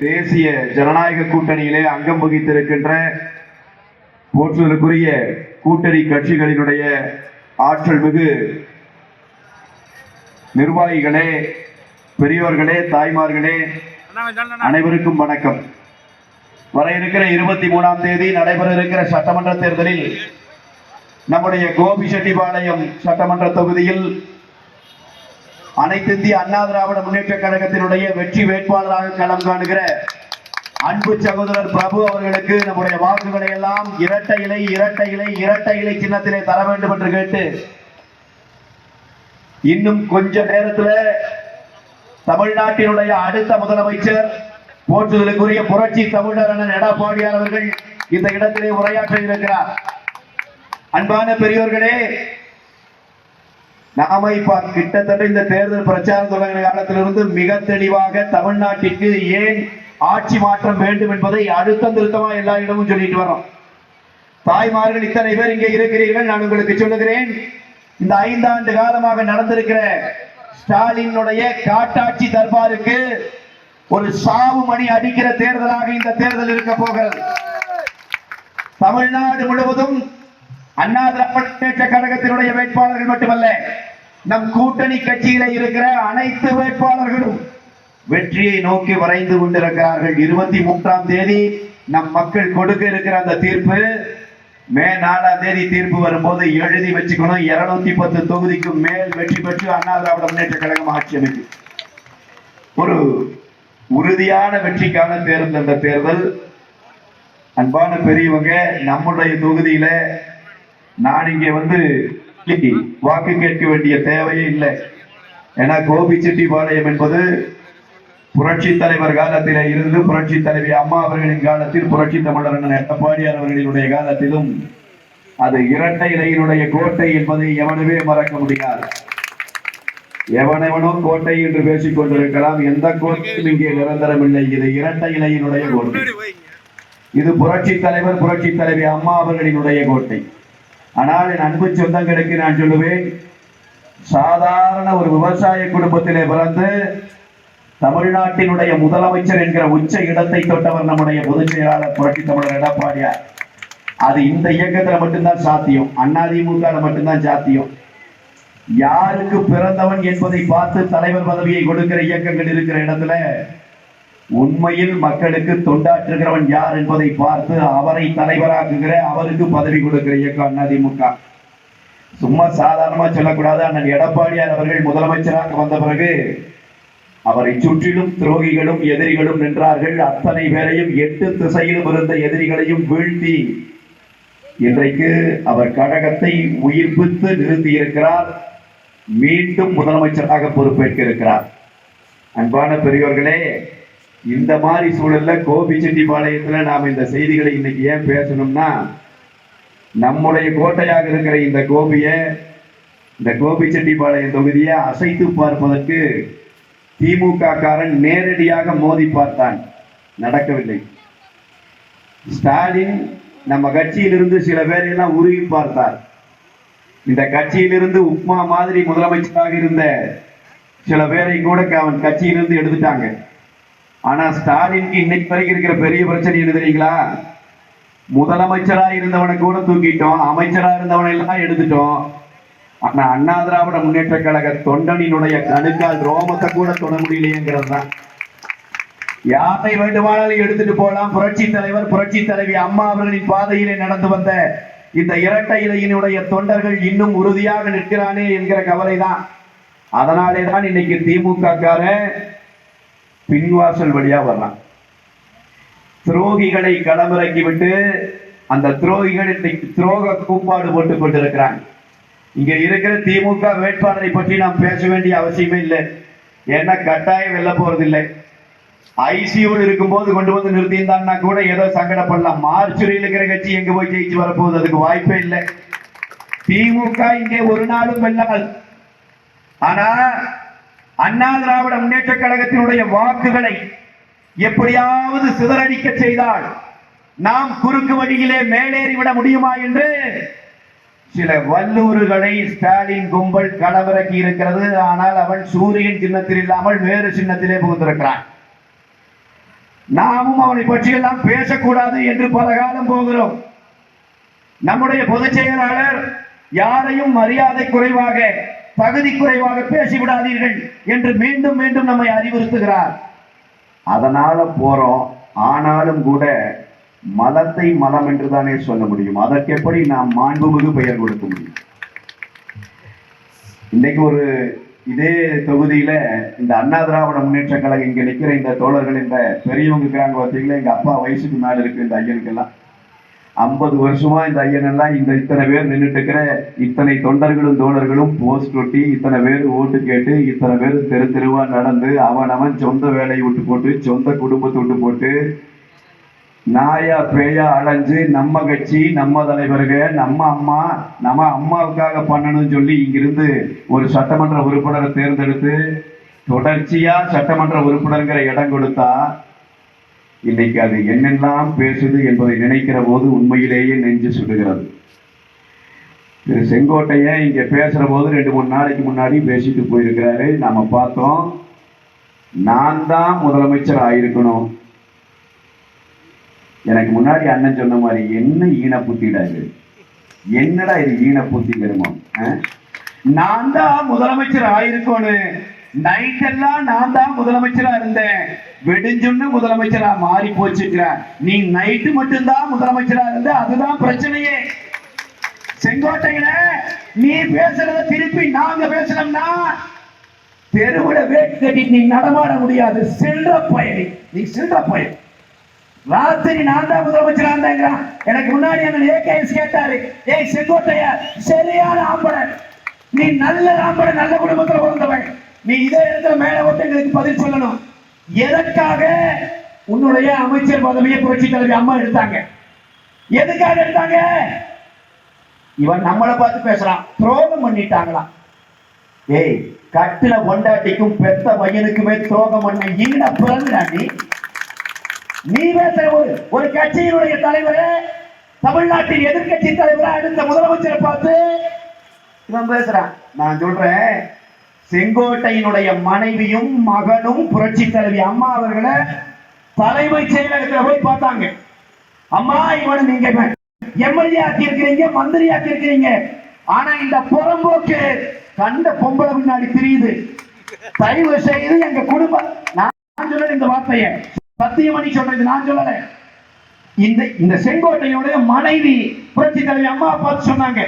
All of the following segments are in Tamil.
தேசிய ஜனநாயக கூட்டணியிலே அங்கம் வகித்திருக்கின்ற போற்றுதலுக்குரிய கூட்டணி கட்சிகளினுடைய ஆற்றல் மிகு நிர்வாகிகளே, பெரியோர்களே, தாய்மார்களே, அனைவருக்கும் வணக்கம். வர இருக்கிற 23ஆம் தேதி நடைபெற இருக்கிற சட்டமன்ற தேர்தலில் நம்முடைய கோபிச்செட்டிப்பாளையம் சட்டமன்ற தொகுதியில் அனைத்து இந்திய அண்ணா திராவிட முன்னேற்ற கழகத்தினுடைய வெற்றி வேட்பாளராக களம் காணுகிற அன்பு சகோதரர் பிரபு அவர்களுக்கு நம்முடைய வாக்குகளை எல்லாம் இரட்டை இலை சின்னத்திலே தர வேண்டும் என்று கேட்டு, இன்னும் கொஞ்ச நேரத்தில் தமிழ்நாட்டினுடைய அடுத்த முதலமைச்சர் போற்றுதலுக்குரிய புரட்சி தமிழர் அண்ணன் எடப்பாடியார் அவர்கள் இந்த இடத்திலே உரையாற்ற இருக்கிறார். அன்பான பெரியோர்களே, நாம இப்ப கிட்டத்தட்ட இந்த தேர்தல் பிரச்சாரம் தொடங்கின காலத்திலிருந்து மிக தெளிவாக தமிழ்நாட்டிற்கு ஏன் ஆட்சி மாற்றம் வேண்டும் என்பதை அழுத்தம் திருத்தமா எல்லா இடமும் சொல்லிட்டு வரோம். தாய்மார்கள் இத்தனை பேர் இங்கே இருக்கிறீர்கள். நான் உங்களுக்கு சொல்லுகிறேன், இந்த 5 ஆண்டு காலமாக நடந்திருக்கிற ஸ்டாலினுடைய காட்டாட்சி தர்பாருக்கு ஒரு சாவு மணி அடிக்கிற தேர்தலாக இந்த தேர்தல் இருக்க போகிறது. தமிழ்நாடு முழுவதும் அண்ணா திராவிட முன்னேற்ற கழகத்தினுடைய வேட்பாளர்கள் மட்டுமல்ல, நம் கூட்டணி கட்சியில இருக்கிற அனைத்து வேட்பாளர்களும் வெற்றியை நோக்கி வரைந்து கொண்டிருக்கிறார்கள். 23ஆம் தேதி நம் மக்கள் கொடுக்க இருக்கிற அந்த தீர்ப்பு, மே 4ஆம் தேதி தீர்ப்பு வரும்போது எழுதி வச்சுக்கணும், 210 தொகுதிக்கு மேல் வெற்றி பெற்று அண்ணா திராவிட முன்னேற்ற கழகம் ஆட்சி அமைக்கும். ஒரு உறுதியான வெற்றிக்கான தேர்தல் அந்த தேர்தல். அன்பான பெரியவங்க, நம்முடைய தொகுதியில நான் இங்கே வந்து வாக்கு கேட்க வேண்டிய தேவையே இல்லை. ஏன்னா கோபிச்செட்டிப்பாளையம் என்பது புரட்சி தலைவர் காலத்தில இருந்து புரட்சி தலைவி அம்மா அவர்களின் காலத்தில், புரட்சி தமிழர் அண்ணன் எடப்பாடியார் அவர்களினுடைய காலத்திலும் அது இரட்டை இலையினுடைய கோட்டை என்பதை எவனுமே மறக்க முடியாது. எவனெவனோ கோட்டை என்று பேசிக் கொண்டிருக்கலாம், எந்த கோட்டையும் இங்கே நிரந்தரம் இல்லை. இது இரட்டை இலையினுடைய கோட்டை. இது புரட்சி தலைவர் புரட்சி தலைவி அம்மா அவர்களினுடைய கோட்டை. ஆனால் என் அன்பு சொந்தங்களுக்கு நான் சொல்லுவேன், சாதாரண ஒரு விவசாய குடும்பத்திலே பிறந்து தமிழ்நாட்டினுடைய முதலமைச்சர் என்கிற உச்ச இடத்தை தொட்டவர் நம்முடைய பொதுச் செயலாளர் புரட்சி தமிழர் எடப்பாடியார். அது இந்த இயக்கத்துல மட்டும்தான் சாத்தியம், அதிமுக மட்டும்தான் சாத்தியம். யாருக்கு பிறந்தவன் என்பதை பார்த்து தலைவர் பதவியை கொடுக்கிற இயக்கங்கள் இருக்கிற இடத்துல உண்மையில் மக்களுக்கு தொண்டாற்றுகிறவன் யார் என்பதை பார்த்து அவரை தலைவராக்குகிற, அவருக்கு பதவி கொடுக்கிற இயக்கம் அதிமுக. சும்மா சாதாரணமா சொல்லக்கூடாது. அண்ணன் எடப்பாடியார் அவர்கள் முதலமைச்சராக வந்த பிறகு அவரை சுற்றிலும் துரோகிகளும் எதிரிகளும் நின்றார்கள். அத்தனை பேரையும் 8 திசையிலும் இருந்த எதிரிகளையும் வீழ்த்தி இன்றைக்கு அவர் கழகத்தை உயிர்ப்பித்து நிறுத்தி இருக்கிறார். மீண்டும் முதலமைச்சராக பொறுப்பேற்க இருக்கிறார். அன்பான பெரியோர்களே, இந்த மாதிரி சூழல்ல கோபிச்செட்டிப்பாளையத்துல நாம் இந்த செய்திகளை இன்னைக்கு ஏன் பேசணும்னா, நம்முடைய கோட்டையாக இருக்கிற இந்த கோபிச்செட்டிப்பாளையம் தொகுதியை அசைத்து பார்ப்பதற்கு திமுக காரன் நேரடியாக மோதி பார்த்தான், நடக்கவில்லை. ஸ்டாலின் நம்ம கட்சியிலிருந்து சில பேரையெல்லாம் உருவி பார்த்தார். இந்த கட்சியிலிருந்து உப்மா மாதிரி முதலமைச்சராக இருந்த சில பேரை கூட அவன் கட்சியிலிருந்து எடுத்துட்டாங்க. ஆனா ஸ்டாலினுக்கு இன்னைக்கு வரைக்கும் இருக்கிற பெரிய பிரச்சனை என்ன தெரியுங்களா? முதலமைச்சரா இருந்தவனை கூட தூக்கிட்டோம், அமைச்சரா இருந்தவனை எல்லாம் எடுத்துட்டோம். ஆனா அண்ணா திராவிட முன்னேற்ற கழக தொண்டனினுடைய கணுக்கால் ரோமத்தை கூட தொட முடியலையேங்கிறது தான். யாரை வேண்டுமானாலும் எடுத்துட்டு போலாம். புரட்சி தலைவர் புரட்சி தலைவி அம்மா அவர்களின் பாதையிலே நடந்து வந்த இந்த இரட்டை இலையினுடைய தொண்டர்கள் இன்னும் உறுதியாக நிற்கிறானே என்கிற கவலைதான். அதனாலே தான் இன்னைக்கு திமுக கார பின்வாசல் வழியா வரலாம். துரோகிகளை களமிறக்கி விட்டு அந்த துரோகிகள் இன்னைக்கு துரோக கூப்பாடு போட்டுக் கொண்டிருக்கிறாங்க. இங்க இருக்கிற திமுக வேட்பாளரை பற்றி நாம் பேச வேண்டிய அவசியமே இல்லை. ஏன்னா கட்டாயம் வெல்ல போறதில்லை. ஐசியூவில் இருக்கும்போது கொண்டு வந்து நிறுத்தியிருந்தாங்கன்னா கூட ஏதோ சங்கடப்படலாம். மார்ச்சுரியில் இருக்கிற கட்சி எங்க போய் ஜெயிச்சு வரப்போகுது? அதுக்கு வாய்ப்பே இல்லை. திமுக இங்கே ஒரு நாளும் வெல்லாது. ஆனா அண்ணா திராவிட முன்னேற்ற கழகத்தினுடைய வாக்குகளை எப்படியாவது சிதறடிக்க செய்தால் நாம் குறுக்கு வழியிலே மேலேறிவிட முடியுமா என்று சில வல்லூறுகளை ஸ்டாலின் கும்பல் களமிறக்கி இருக்கிறது. ஆனால் அவன் சூரியன் சின்னத்தில் இல்லாமல் வேறு சின்னத்திலே புகுந்திருக்கிறான். நாமும் அவனை பற்றியெல்லாம் பேசக்கூடாது என்று பல காலம் போகிறோம். நம்முடைய பொதுச் செயலாளர் யாரையும் மரியாதை குறைவாக, தகுதி குறைவாக பேசிவிடாதீர்கள் என்று மீண்டும் மீண்டும் நம்மை அறிவுறுத்துகிறார். அதனால போறோம். ஆனாலும் கூட மலத்தை மலம் என்றுதானே சொல்ல முடியும். அதற்கு எப்படி நாம் மாண்புமிகு பெயர் கொடுக்க முடியும்? இன்னைக்கு ஒரு இதே தொகுதியில இந்த அண்ணா திராவிட முன்னேற்ற கழகம் இங்க நிக்கிற இந்த தோழர்கள், இந்த பெரியவங்க இருக்கிறாங்க பார்த்தீங்களா, எங்க அப்பா வயசுக்கு மேல இருக்கு இந்த ஐயனுக்கெல்லாம். 50 வருஷமா இந்த ஐயன் எல்லாம் இத்தனை பேர் நின்றுட்டு இருக்கிற இத்தனை தொண்டர்களும் தோழர்களும் போஸ்ட் ஒட்டி, இத்தனை பேர் ஓட்டு கேட்டு, இத்தனை பேர் தெரு தெருவா நடந்து, அவன் சொந்த வேலையை விட்டு போட்டு, சொந்த குடும்பத்தை விட்டு போட்டு, நாயா பேயா அலைஞ்சு நம்ம கட்சி, நம்ம தலைவர்கள், நம்ம அம்மாவுக்காக பண்ணணும்னு சொல்லி இங்கிருந்து ஒரு சட்டமன்ற உறுப்பினரை தேர்ந்தெடுத்து தொடர்ச்சியா சட்டமன்ற உறுப்பினர்கிற இடம் கொடுத்தா இன்னைக்கு அது என்னெல்லாம் பேசுது என்பதை நினைக்கிற போது உண்மையிலேயே நெஞ்சு சுடுகிறது. திரு செங்கோட்டையன் இங்க பேசுற போது 2-3 நாளைக்கு முன்னாடி பேசிட்டு போயிருக்கிறாரு. நாம பார்த்தோம். நான் தான் முதலமைச்சர் ஆயிருக்கணும். எனக்கு முன்னாடி அண்ணன் சொன்ன மாதிரி என்ன ஈன புத்திடாது, என்னடா இது ஈன புத்தி பெருமம். நான் தான் முதலமைச்சர் ஆயிருக்கணும். நைட் எல்லாம் நான் தான் முதலமைச்சரா இருந்தேன், வெடிஞ்சுன்னு முதலமைச்சரா மாறி போச்சுக்கிறேன். நீ நைட்டு மட்டும்தான் முதலமைச்சரா இருந்த, அதுதான் பிரச்சனையே. செங்கோட்டையில நீ பேசுறத திருப்பி நாங்க பேசணும்னா தெருவுல வேட்டு கட்டிட்டு நீ நடமாட முடியாது. செல்ற பயணி, நீ செல்ற பயணி. ராத்திரி நான் தான் முதலமைச்சரா இருந்தேங்கிறான். எனக்கு முன்னாடி அந்த ஏகேஎஸ் கேட்டாரு, ஏய் செங்கோட்டைய சரியான ஆம்பளை, நீ நல்ல ஆம்பளை, நல்ல குடும்பத்துல பிறந்தவன், நீ இதே இடத்துல மேல ஓட்டு எங்களுக்கு பதில் சொல்லணும். எதற்காக உன்னுடைய அமைச்சர் பதவியை புரட்சி தலைவி அம்மா எடுத்தாங்க? எதுக்காக எடுத்தாங்க? இவன் நம்மளை பார்த்து பேசுறான், துரோகம் பண்ணிட்டாங்களா? ஏய், கட்டில பொண்டாட்டிக்கும் பெத்த பையனுக்குமே துரோகம் பண்ண ஈன பிறந்தாண்டி நீ பேசுற ஒரு கட்சியினுடைய தலைவரை, தமிழ்நாட்டின் எதிர்கட்சி தலைவரை, அடுத்த முதலமைச்சரை பார்த்து இவன் பேசுறான். நான் சொல்றேன், செங்கோட்டையினுடைய மனைவியும் மகனும் புரட்சி தலைவி அம்மா அவர்களை தலைமைச் செயலகத்தில் போய் பார்த்தாங்க. அம்மா, இவனை நீங்க எம்எல்ஏ ஆக்கி இருக்கிறீங்க, மந்திரி ஆக்கி இருக்கிறீங்க, ஆனா இந்த புறம்போக்கு கண்ட பொம்பளை முன்னாடி தெரியுது. தயவு செய்து எங்க குடும்பம், நான் சொல்ல இந்த வார்த்தையை சத்தியமணி சொல்றது, நான் சொல்லல. இந்த செங்கோட்டையுடைய மனைவி புரட்சி தலைவி அம்மா பார்த்து சொன்னாங்க,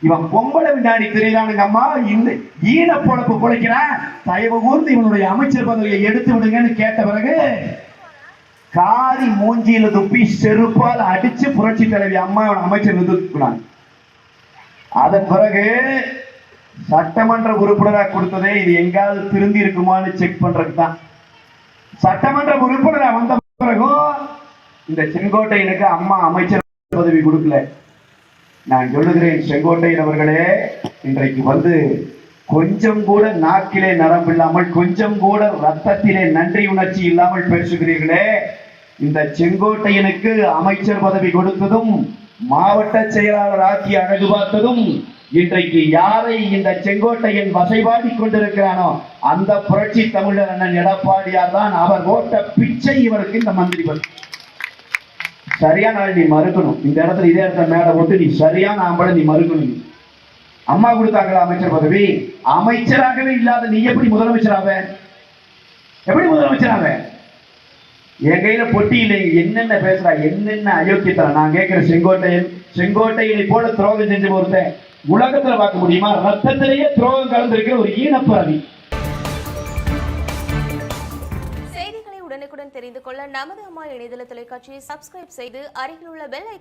இவன் பொம்பளை வினாடி தெரியுறானுங்க அம்மா, இந்த ஈன பொழப்பு பொழைக்கிறான், தயவு கூர்ந்து இவனுடைய அமைச்சர் பதவியை எடுத்து விடுங்கன்னு கேட்ட பிறகு காரி மூஞ்சியில துப்பி செருப்பால் அடிச்சு புரட்சி தலைவி அம்மா அமைச்சர் துப்பினாங்க. அதன் பிறகு சட்டமன்ற உறுப்பினராக கொடுத்ததே இது எங்காவது திருந்தி இருக்குமான்னு செக் பண்றதுக்கு தான். சட்டமன்ற உறுப்பினராக வந்த பிறகும் இந்த செங்கோட்டையனுக்கு அம்மா அமைச்சர் பதவி கொடுக்கல. நான் சொல்லுகிறேன், செங்கோட்டையன் அவர்களே, இன்றைக்கு வந்து கொஞ்சம் கூட நாக்கிலே நரம்பு இல்லாமல், கொஞ்சம் கூட ரத்தத்திலே நன்றி உணர்ச்சி இல்லாமல் பேசுகிறீர்களே. இந்த செங்கோட்டையனுக்கு அமைச்சர் பதவி கொடுத்ததும், மாவட்ட செயலாளர் ஆக்கி அழகு பார்த்ததும், இன்றைக்கு யாரை இந்த செங்கோட்டையன் வசைபாடி கொண்டிருக்கிறானோ அந்த புரட்சி தமிழர் அண்ணன் எடப்பாடியார் தான். அவர் ஓட்ட பிச்சை இவருக்கு இந்த மந்திரி பதவி. சரியான ஆள் நீ மறுக்கணும். இந்த இடத்துல இதே இடத்துல மேல போட்டு நீ சரியான ஆம்பளை, நீ மறுக்கணும். அம்மா கொடுத்தாங்களா அமைச்சர் பதவி? அமைச்சராகவே இல்லாத நீ எப்படி முதலமைச்சராக? எப்படி முதலமைச்சராக? என் கையில பொட்டி இல்லைங்க. என்னென்ன பேசுறா, என்னென்ன அயோக்கியத்தனம். நான் கேட்கிற, செங்கோட்டையனை போல துரோகம் செஞ்சு ஒருத்தன் உலகத்துல பார்க்க முடியுமா? ரத்தத்திலேயே துரோகம் கலந்திருக்கிற ஒரு ஈனப்பாவி. செய்திகளை உடனுக்குடன் தெரிந்து கொள்ள நமது அம்மா இணையதள தொலைக்காட்சியை சப்ஸ்கிரைப் செய்து அருகில் உள்ள பெல் ஐகானை